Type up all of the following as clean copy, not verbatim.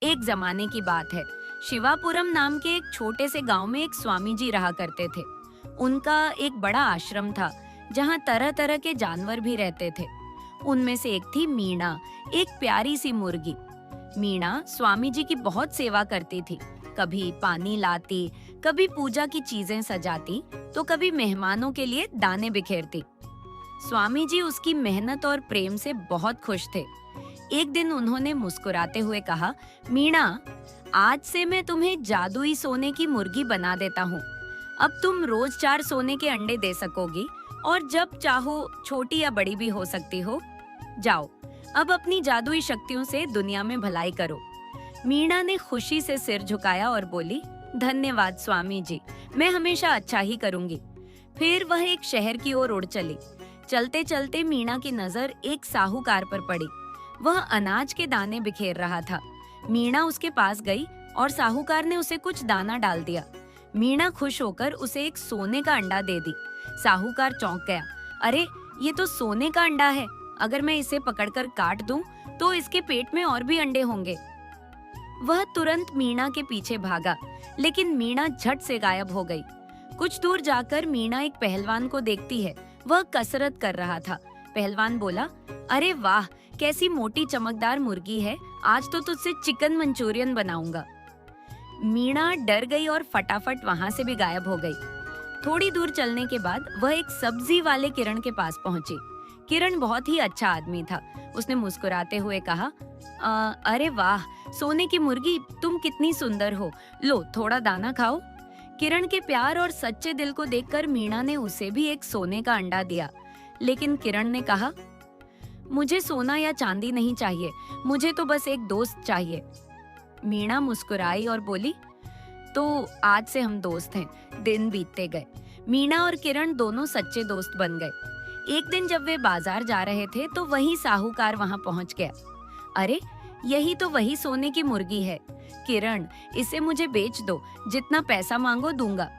एक जमाने की बात है। शिवापुरम नाम के एक छोटे से गांव में एक स्वामी जी रहा करते थे। उनका एक बड़ा आश्रम था जहां तरह तरह के जानवर भी रहते थे। उनमें से एक थी मीणा, एक प्यारी सी मुर्गी। मीणा स्वामी जी की बहुत सेवा करती थी। कभी पानी लाती, कभी पूजा की चीजें सजाती, तो कभी मेहमानों के लिए दाने बिखेरती। स्वामी जी उसकी मेहनत और प्रेम से बहुत खुश थे। एक दिन उन्होंने मुस्कुराते हुए कहा, मीणा, आज से मैं तुम्हें जादुई सोने की मुर्गी बना देता हूँ। अब तुम रोज 4 सोने के अंडे दे सकोगी और जब चाहो छोटी या बड़ी भी हो सकती हो। जाओ, अब अपनी जादुई शक्तियों से दुनिया में भलाई करो। मीणा ने खुशी से सिर झुकाया और बोली, धन्यवाद स्वामी जी, मैं हमेशा अच्छा ही करूंगी। फिर वह एक शहर की ओर उड़ चली। चलते चलते मीणा की नजर एक साहूकार पर पड़ी। वह अनाज के दाने बिखेर रहा था। मीणा उसके पास गई और साहूकार ने उसे कुछ दाना डाल दिया। मीणा खुश होकर उसे एक सोने का अंडा दे दी। साहूकार चौंक गया। अरे, ये तो सोने का अंडा है। अगर मैं इसे पकड़कर काट दूं, तो इसके पेट में और भी अंडे होंगे। वह तुरंत मीणा के पीछे भागा, लेकिन मीणा झट से गायब हो गई। कुछ दूर जाकर मीणा एक पहलवान को देखती है। वह कसरत कर रहा था। पहलवान बोला, अरे वाह, कैसी मोटी चमकदार मुर्गी है। आज तो तुझसे चिकन मंचूरियन बनाऊंगा। मीणा डर गई और फटाफट वहां से भी गायब हो गई। थोड़ी दूर चलने के बाद वह एक सब्जी वाले किरण के पास पहुंची। किरण बहुत ही अच्छा आदमी था। उसने मुस्कुराते हुए कहा, अरे वाह, सोने की मुर्गी, तुम कितनी सुंदर हो। लो, थोड़ा दाना खाओ। किरण के प्यार और सच्चे दिल को देखकर मीणा ने उसे भी एक सोने का अंडा दिया। लेकिन किरण ने कहा, मुझे सोना या चांदी नहीं चाहिए, मुझे तो बस एक दोस्त चाहिए। मीणा मुस्कुराई और बोली, तो आज से हम दोस्त हैं। दिन बीतते गए। मीणा और किरण दोनों सच्चे दोस्त बन गए। एक दिन जब वे बाजार जा रहे थे तो वही साहूकार वहां पहुंच गया। अरे, यही तो वही सोने की मुर्गी है। किरण, इसे मुझे बेच दो, जितना पैसा मांगो दूंगा।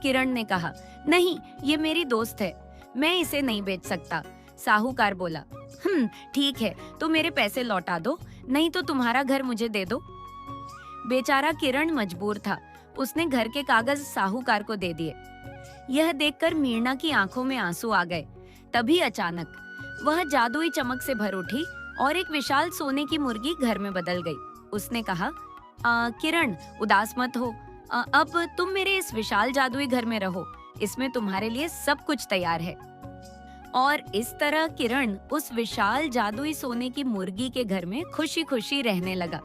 किरण ने कहा, नहीं, ये मेरी दोस्त है, मैं इसे नहीं बेच सकता। साहूकार बोला, ठीक है, तो मेरे पैसे लौटा दो, नहीं तो तुम्हारा घर मुझे दे दो। बेचारा किरण मजबूर था। उसने घर के कागज साहूकार को दे दिए। यह देखकर मीणा की आंखों में आंसू आ गए। तभी अचानक वह जादुई चमक से भर उठी और एक विशाल सोने की मुर्गी घर में बदल गई। उसने कहा, किरण, उदास मत हो। अब तुम मेरे इस विशाल जादुई घर में रहो। इसमें तुम्हारे लिए सब कुछ तैयार है। और इस तरह किरण उस विशाल जादुई सोने की मुर्गी के घर में खुशी खुशी रहने लगा।